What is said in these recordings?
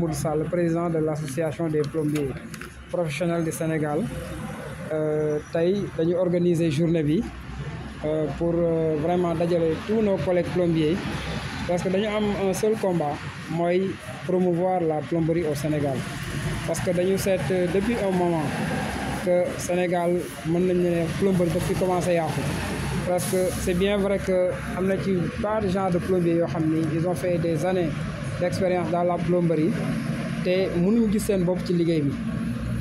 Mamadou Sall, président de l'association des plombiers professionnels du Sénégal. Tey dañu organiser journée bi pour vraiment dajale tous nos collègues plombiers parce que dañu am un seul combat mooy promouvoir la plomberie au Sénégal. Parce que dañu seet depuis un moment que Sénégal mën nañu ne plomberie daf fi commencé yàqu. Parce que c'est bien vrai que am na ci pas de genre de plombiers yoo xam ni ils ont fait des années d'expérience dans la plomberie te mënuñu gis seen bopp ci liggéey bi.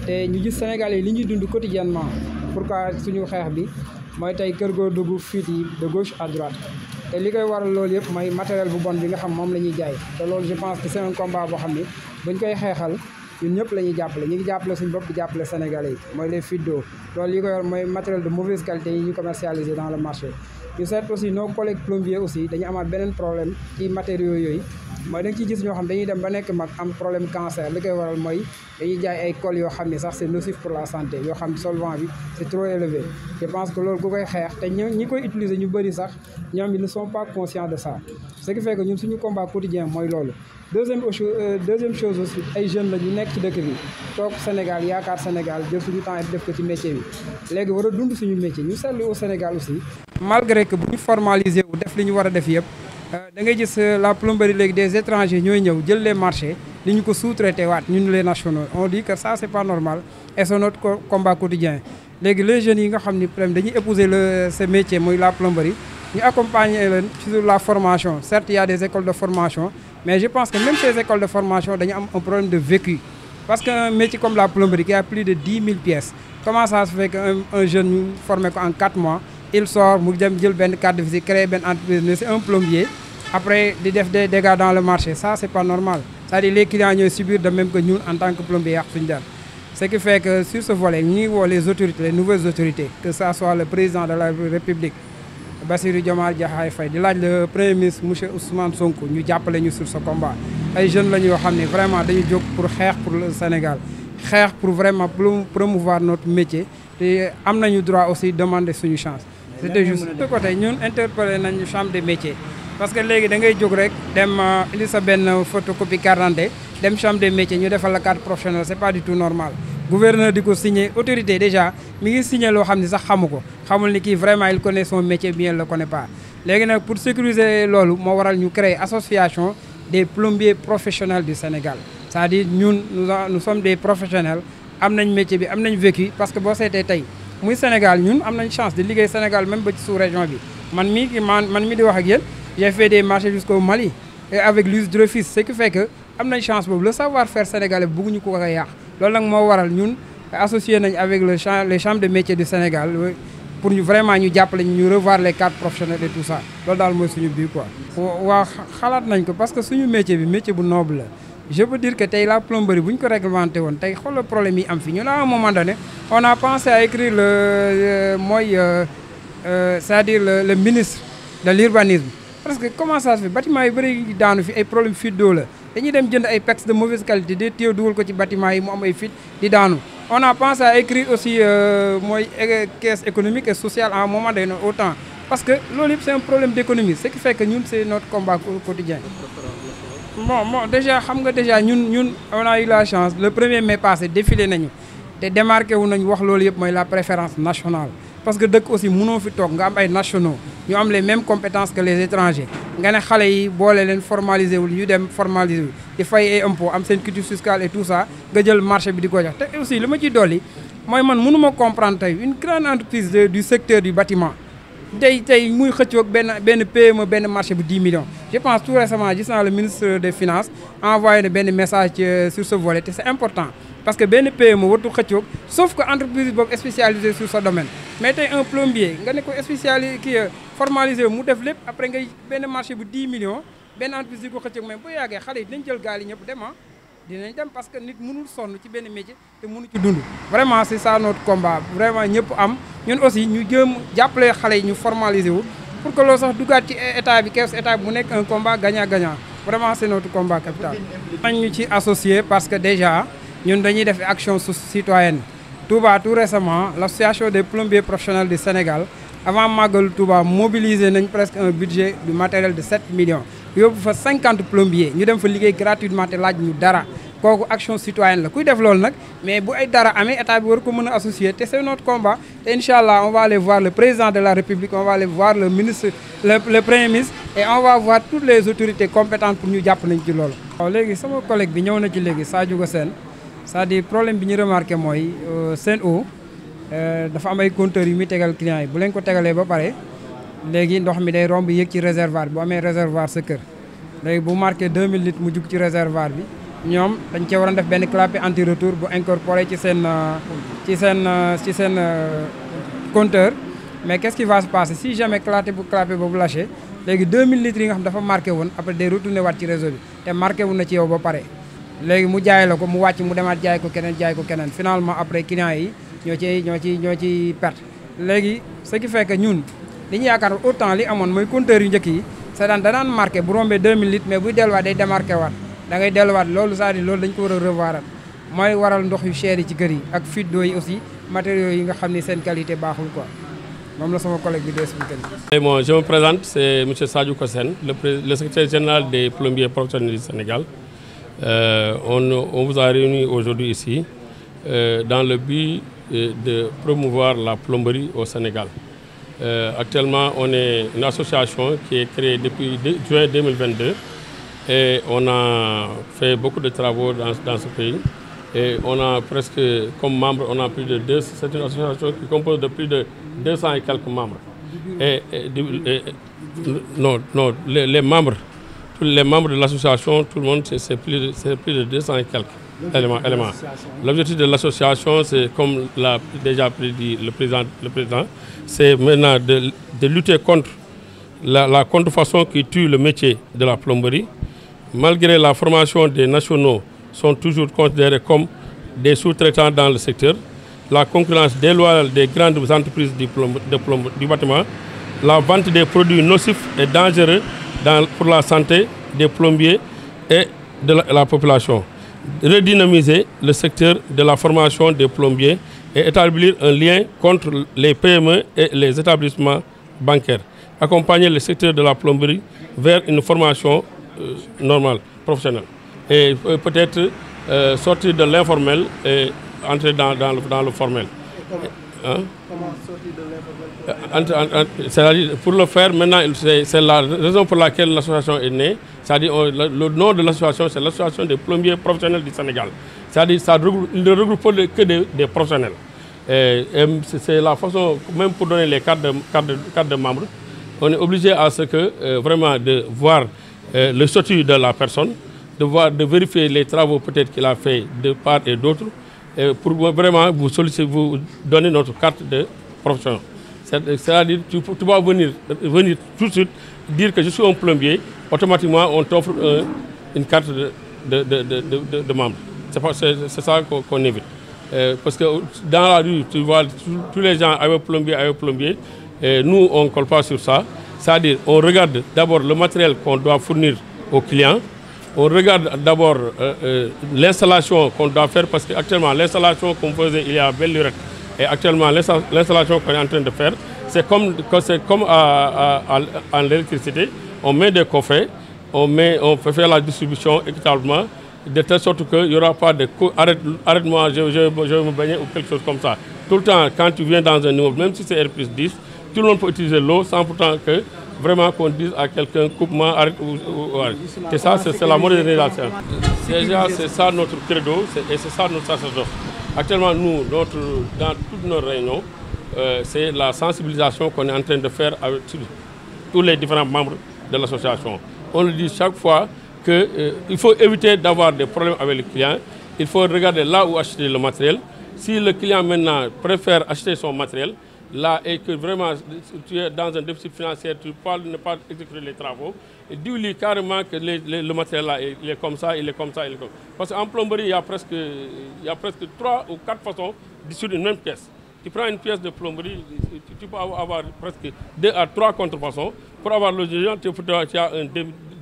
te ñu gis Sénégalais yi li ñuy dund quotidiennement pourquoi suñu xeex bi mooy tey kër goo dugg fuite yi de gauche à droite te li koy waral loolu yëpp mooy matériel bu bon bi nga xam moom la ñuy jaay te loolu je pense que c'est un combat boo xam ni buñ koy xeexal ñun ñëpp la ñuy jàppale ñu ngi jàppale suñu bopp di jàppale Sénégalais yi mooy les fuites d'eau loolu li koy war mooy matériel de mauvaise qualité yi ñu commercialisé dans le marché. ñu seet aussi nos collègues plombiers aussi dañu amaat beneen problème ci matériaux yooyu mooy da nga ciy gis ñoo xam dañuy dem ba nekk mag am problème cancer li koy waral mooy dañuy jaay ay cols yoo xam ni sax c'est nocif pour la santé yoo xam solvant bi c'est trop élevé. Je pense que loolu ku koy xeex te ñi koy utiliser ñu bëri sax ñoom ils ne sont pas conscients de ça ce qui fait que ñun suñu combat quotidien mooy loolu. Deuxième chose aussi ay jeunes la ñu nekk ci dëkk bi toog Sénégal yaakaar Sénégal jël suñu temps def ko ci métier bi léegi war a dund suñu métier ñu seetlu au Sénégal aussi malgré que bu ñu formaliser wu def li ñu war a def yëpp da ngay gis la plomberie léegi des étrangers ñooy ñëw jël les marchés li ñu ko sous-traité waat ñun les nationaux on dit que ça c'est pas normal et c'est notre combat quotidien léegi les jeunes yi nga xam ni dañuy épouser ce métier mooy la plomberie ñu accompagner leen sur la formation certes il y a des écoles de formation mais je pense que même ces écoles de formation dañu am un problème de vécu parce qu'un métier comme la plomberie qui a plus de 10 000 pièces comment ça se fait qu'un jeune ñu formé ko en 4 mois il sort mu dem jël benn carte de visite créer benn entreprise mais c'est un plombier après di def des dégâts dans le marché ça c'est pas normal c'est-à-dire les clients ñooy subir de même que ñun en tant que plombier yàq suñu der ce qui fait que sur ce volet ñu ngi woo les autorités les nouvelles autorités que ça soit le président de la République Bassirou Diomaye Diakhar Faye di laaj le premier ministre monsieur Ousmane Sonko ñu jàppale ñu sur ce combat ay jeunes la ñu yoo xam ne vraiment dañu jóg pour xeex pour le Sénégal xeex pour vraiment promouvoir notre métier te am nañu droit aussi demander suñu chance c'était juste de côté ñun interpellé nañu chambre des métiers parce que léegi da ngay jóg rek dem indi sa benn photocopie carte d'identité dem chambre des métiers ñu defal la carte professionnelle c'est pas du tout normal gouverneur di ko signé autorité déjà mi ngi signé loo xam ne sax xamu ko xamul ni kii vraiment il connaît son métier bien il le connaît pas léegi nag pour sécuriser loolu moo waral ñu créer association des plombiers professionnels du Sénégal c'est-à-dire ñun nous sommes des professionnels am nañ métier bi am nañ vécu parce que boo seetee tey muy Sénégal ñun am nañ chance de liggéey Sénégal même ba ci sous-région bi man mi di wax ak yéen j'ai fait des marchés jusqu'au Mali et avec l'huile de Rufisque ce qui fait que am nañ chance boobu le savoir-faire sénégalais bëgguñu ko koy yàq loolu nag moo waral ñun associé nañ avec les chambres de métiers du Sénégal pour ñu vraiment ñu jàppale ñu revoir les cadres professionnels et tout ça loolu daal mooy suñu but quoi. waaw xalaat nañ ko parce que suñu métier bi métier bu noble la je peux dire que tey la plomberie bu ñu ko réglementé woon tey xoolal problème yi am fi ñun à un moment donné on a pensé à écrire c'est-à-dire le ministre de l'urbanisme parce que comment ça se fait bâtiment yi bëri daanu fi ay problème fuite d'eau la dañuy dem jënd ay PEX de mauvaise qualité des tuyaux dugal ko ci bâtiment yi mu am ay fuite di daanu on a pensé à écrire aussi mooy caisse économique et sociale à un moment donné autant parce que loolu yëpp c'est un problème d'économie ce qui fait que ñun c'est notre combat quotidien bon déjà xam nga déjà ñun on a eu la chance le 1er mai passé défilé nañu te démarqué wu nañu wax loolu yëpp mooy la préférence nationale parce que dëkk aussi mënoo fi toog nga am ay nationaux ñu am les mêmes compétences que les étrangers nga ne xale yi boole leen formaliser wul ñu dem formaliser wu di fay ay impôts am seen culture fiscale et tout ça nga jël marché bi di ko jox te aussi li ma ciy dolli mooy man mënuma comprendre tey une grande entreprise du secteur du bâtiment tey muy xëccoog benn PME benn marché bu 10 millions je pense tout récemment gis naa le ministre des finances envoyé na benn message sur ce volet te c'est important parce que benn PME wartu xëccoog sauf que entreprise boobu spécialisée sur ce domaine mais tey un plombier nga ne ko spécialisé formalisé mu def lépp après ngay benn marché bu 10 millions benn entreprise di ko xëccoog même bu yàggee xale yi dinañ jël gaal yi ñëpp dem dinañ dem parce que nit mënul sonn ci benn métier te mënu ci dund vraiment c'est ça notre combat vraiment ñëpp am ñun aussi ñu jëm jàppale xale yi ñu formaliser wu pour que loolu sax duggaat ci état bi kees état bi mu nekk un combat gagnant-gagnant vraiment c'est notre combat capital nañ ñu ci associé parce que déjà ñun dañuy def action citoyenne Touba tout récemment l'association des plombiers professionnels du Sénégal avant Magal Touba mobilisé nañ presque un budget du matériel de 7 millions yóbbu fa 50 plombiers ñu dem fa liggéey gratuitement te laaj ñu dara kooku action citoyenne la kuy def loolu nag mais bu ay dara amee état bi war ko mën a associer te c'est notre combat te incha allah on va aller voir le président de la république on va aller voir le ministre le premier ministre et on va voir toutes les autorités compétentes pour ñu jàpp nañ ci loolu. waaw léegi sama collègue bi ñëw na ci léegi Sadio Sène c'est-à-dire problème bi ñu remarqué mooy Sen'Eau dafa am ay compteurs yu muy tegal clients yi bu leen ko tegalee ba pare léegi ndox mi day romb yëg ci réservoir bu amee réservoir sa kër léegi bu marqué 2000 litres mu jug ci réservoir bi ñoom dañ cee waroon def benn clapet anti retour bu incorporé ci seen compteur mais qu'est-ce qui va se passer si jamais clapet boobu lâché léegi 2000 litres yi nga xam dafa marqué woon après day retourné waat ci réseau bi te marqué wu na ci yow ba pare léegi mu jaay la ko mu wàcc mu demaat jaay ko keneen finalement après clients yi ñoo ci perte léegi ce qui fait que ñun li ñu yaakaar autant li amoon mooy compteur yu njëkk yi c'est-à-dire danaan marqué bu rombee 2000 litres mais buy delluwaat day démarqué waat da ngay delluwaat loolu c'est-à-dire loolu dañ ko war a revoirat mooy waral ndox yu cher yi ci kër yi ak fuite d'eau yi aussi matériaux yi nga xam ni seen qualité baaxul quoi moom la sama collègue bi di expliqué. Moi, je me présente, c'est M. Sadio Sène, le secrétaire général des plombiers professionnels du Sénégal. On vous a réunis aujourd'hui ici dans le but de promouvoir la plomberie au Sénégal. Actuellement, on est une association qui est créée depuis juin 2022 et on a fait beaucoup de travaux dans ce pays. Et on a presque, comme membres, on a plus de deux. C'est une association qui compose de plus de 200 et quelques membres. Les membres, tous les membres de l'association, tout le monde, c'est plus de 200 et quelques éléments. L'objectif de l'association, c'est comme l'a déjà prédit le président, c'est maintenant de lutter contre la contrefaçon qui tue le métier de la plomberie. Malgré la formation des nationaux, sont toujours considérés comme des sous-traitants dans le secteur. La concurrence déloyale des grandes entreprises du bâtiment, la vente des produits nocifs et dangereux pour la santé des plombiers et de la population. Redynamiser le secteur de la formation des plombiers et établir un lien contre les PME et les établissements bancaires. Accompagner le secteur de la plomberie vers une formation normale, professionnelle. Et peut-être sortir de l'informel et entrer dans le formel. Hein? Comment sortir de l'informel? C'est-à-dire, pour le faire, maintenant, c'est la raison pour laquelle l'association est née. C'est-à-dire, le nom de l'association, c'est l'Association des plombiers professionnels du Sénégal. C'est-à-dire, il ne regroupe pas que des professionnels. C'est la façon, même pour donner les cartes de membres, on est obligé à ce que, vraiment, de voir le statut de la personne, de vérifier les travaux peut-être qu'il a fait de part et d'autre, pour vraiment vous donner notre carte de profession. C'est-à-dire tu vas venir tout de suite dire que je suis un plombier, automatiquement on t'offre une carte de membre. C'est ça qu'on évite. Parce que dans la rue, tu vois tous les gens avec plombier, nous on ne colle pas sur ça. C'est-à-dire on regarde d'abord le matériel qu'on doit fournir aux clients. On regarde d'abord l'installation qu'on doit faire parce qu'actuellement l'installation qu'on faisait il y a belle lurette et actuellement l'installation qu'on est en train de faire, c'est comme en l'électricité, on met des coffrets, on fait faire la distribution équitablement de telle sorte qu'il n'y aura pas de arrête-moi, je vais me baigner ou quelque chose comme ça. Tout le temps, quand tu viens dans un immeuble, même si c'est R+10, tout le monde peut utiliser l'eau sans pourtant que vraiment qu'on dise à quelqu'un coupement, arrête ou arrête. Et ça, c'est la modernisation. Déjà, c'est ça notre credo et c'est ça notre sacerdoce. Actuellement, nous, dans toutes nos réunions, c'est la sensibilisation qu'on est en train de faire avec tous les différents membres de l'association. On le dit chaque fois qu'il faut éviter d'avoir des problèmes avec les clients. Il faut regarder là où acheter le matériel. Si le client maintenant préfère acheter son matériel, là, et que vraiment tu es dans un déficit financier, tu parles de ne pas exécuter les travaux, et dis-lui carrément que le matériel là, il est comme ça, il est comme ça, il est comme ça. Parce qu'en plomberie, il y a presque 3 ou 4 façons d'issuer une même pièce. Tu prends une pièce de plomberie, tu peux avoir presque 2 à 3 contrefaçons. Pour avoir l'original, tu as un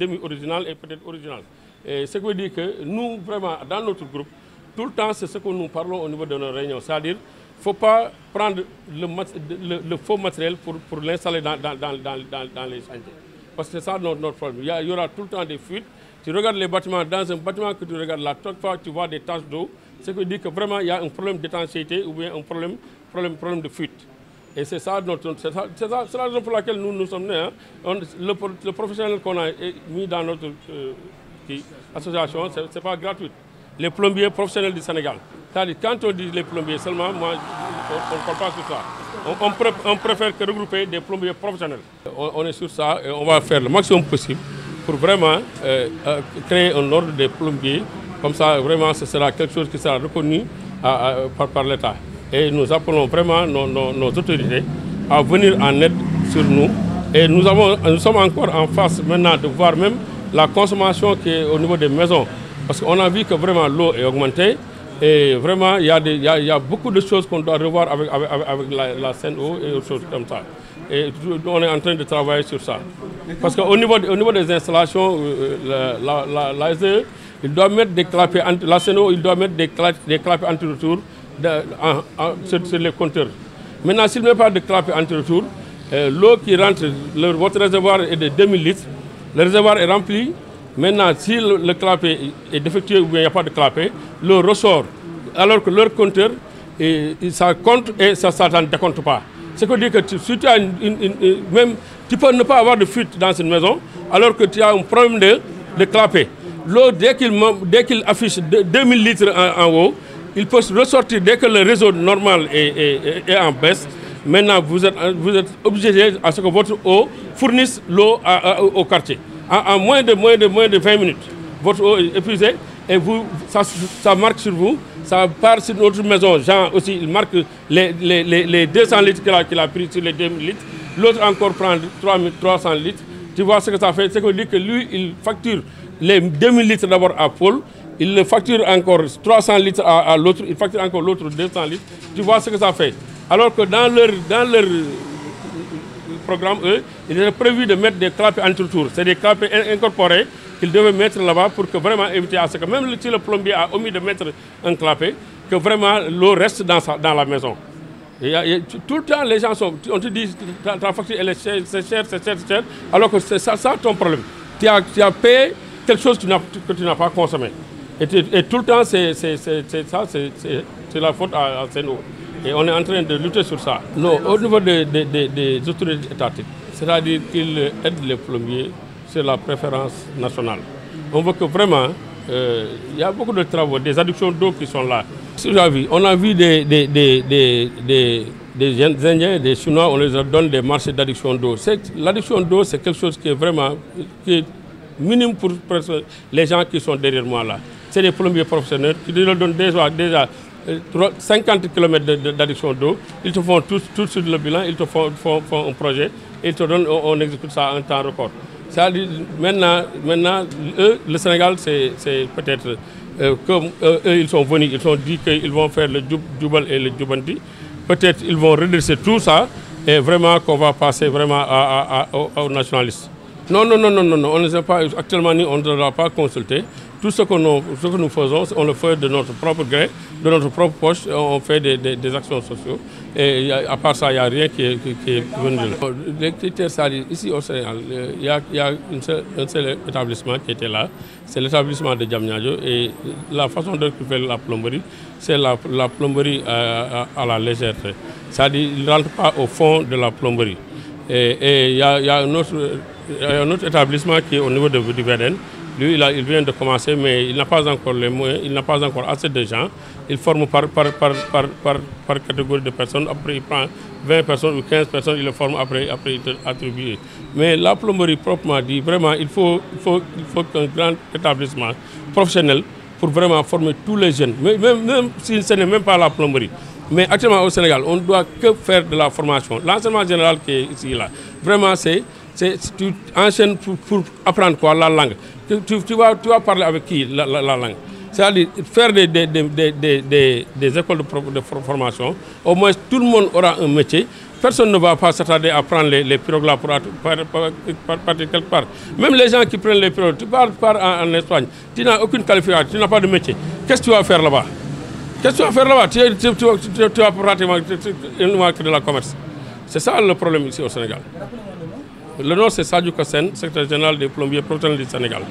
demi-original et peut-être original. Et ce qui veut dire que nous, vraiment, dans notre groupe, tout le temps, c'est ce que nous parlons au niveau de nos réunions. C'est-à-dire, il ne faut pas prendre le faux matériel pour l'installer dans les chantiers. Parce que c'est ça notre problème. Il y aura tout le temps des fuites. Tu regardes les bâtiments, dans un bâtiment que tu regardes là, chaque fois tu vois des taches d'eau, ce qui dit que vraiment il y a un problème d'étanchéité ou bien un problème de fuite. Et c'est ça, c'est la raison pour laquelle nous sommes nés. Hein. Le professionnel qu'on a mis dans notre association, ce n'est pas gratuit. Les plombiers professionnels du Sénégal. C'est-à-dire, quand on dit les plombiers seulement, moi, on ne parle pas sur ça. On préfère que regrouper des plombiers professionnels. On est sur ça et on va faire le maximum possible pour vraiment créer un ordre des plombiers. Comme ça, vraiment, ce sera quelque chose qui sera reconnu par l'État. Et nous appelons vraiment nos autorités à venir en aide sur nous. Et nous sommes encore en face maintenant de voir même la consommation qui est au niveau des maisons. Parce qu'on a vu que vraiment l'eau est augmentée. Et vraiment, il y a beaucoup de choses qu'on doit revoir avec la Sen'Eau et autres choses comme ça. Et on est en train de travailler sur ça. Parce qu'au niveau des installations, l'ASE, il doit mettre des clapets, la Sen'Eau, il doit mettre des clapets anti-retour sur les compteurs. Maintenant, s'il ne met pas de clapets anti-retour, l'eau qui rentre, votre réservoir est de 2000 litres, le réservoir est rempli. Maintenant, si le clapet est défectueux ou bien il n'y a pas de clapet, l'eau ressort, alors que leur compteur, ça compte et ça ne décompte pas. Ce qui veut dire que si tu as même, tu peux ne pas avoir de fuite dans une maison, alors que tu as un problème de clapet. L'eau, dès qu'il affiche 2000 litres en haut, il peut ressortir dès que le réseau normal est en baisse. Maintenant, vous êtes obligé à ce que votre eau fournisse l'eau au quartier. En moins de 20 minutes, votre eau est épuisée et ça marque sur vous, ça part sur notre maison. Jean aussi, il marque les 200 litres qu'il a pris sur les 2000 litres. L'autre encore prend 300 litres. Tu vois ce que ça fait? C'est que dit que lui, il facture les 2000 litres d'abord à Paul, il le facture encore 300 litres à l'autre, il facture encore l'autre 200 litres. Tu vois ce que ça fait? Alors que dans leur programme, il est prévu de mettre des clapets entre-tours. C'est des clapets incorporés qu'ils devaient mettre là-bas pour que vraiment éviter à ce que même si le plombier a omis de mettre un clapet, que vraiment l'eau reste dans la maison. Tout le temps, les gens on te dit ta facture c'est cher, alors que c'est ça ton problème. Tu as payé quelque chose que tu n'as pas consommé. Et tout le temps, c'est la faute à Sen'Eau. Et on est en train de lutter sur ça. Non, au niveau des autorités étatiques, c'est-à-dire qu'ils aident les plombiers sur la préférence nationale. On veut que vraiment, il y a beaucoup de travaux, des adductions d'eau qui sont là. On a vu des Indiens, des Chinois, on leur donne des marchés d'adduction d'eau. L'adduction d'eau, c'est quelque chose qui est vraiment minime pour les gens qui sont derrière moi là. C'est des plombiers professionnels qui leur donnent déjà 50 km d'adduction d'eau, ils te font tout sur le bilan, ils te font un projet, et ils te donnent, on exécute ça en temps record. Maintenant, le Sénégal, c'est peut-être, comme eux, ils sont venus, ils ont dit qu'ils vont faire le Djoubal et le Djoubandi. Peut-être ils vont redresser tout ça, et vraiment qu'on va passer vraiment aux nationalistes. Non, on ne sait pas, actuellement, on ne doit pas consulter. Tout ce que nous faisons, on le fait de notre propre gré, de notre propre poche, on fait des actions sociales. Et à part ça, il n'y a rien qui est venu de là. Les critères, ici au Sénégal, il y a un seul établissement qui était là, c'est l'établissement de Diamniadio. Et la façon de faire la plomberie, c'est la plomberie à la légèreté. C'est-à-dire qu'il ne rentre pas au fond de la plomberie. Et il y a un autre établissement qui est au niveau de Védène. Lui, il vient de commencer, mais il n'a pas encore les moyens, il n'a pas encore assez de gens. Il forme par catégorie de personnes. Après, il prend 20 personnes ou 15 personnes, il les forme après il te attribue. Mais la plomberie, proprement dit, vraiment, il faut qu'un grand établissement professionnel pour vraiment former tous les jeunes, même si ce n'est même pas la plomberie. Mais actuellement au Sénégal, on ne doit que faire de la formation. L'enseignement général qui est ici, là, vraiment, tu enchaînes pour apprendre quoi, la langue. Tu vas parler avec qui la langue? C'est-à-dire faire des écoles de formation. Au moins, tout le monde aura un métier. Personne ne va pas s'attarder à prendre les pirogues là pour partir quelque part. Même les gens qui prennent les pirogues, tu pars en Espagne, tu n'as aucune qualification, tu n'as pas de métier. Qu'est-ce que tu vas faire là-bas? Qu'est-ce que tu vas faire là-bas? Tu vas pratiquement de la commerce. C'est ça le problème ici au Sénégal. Le nom, c'est Sadio Kassène, secrétaire général des plombiers professionnels du Sénégal.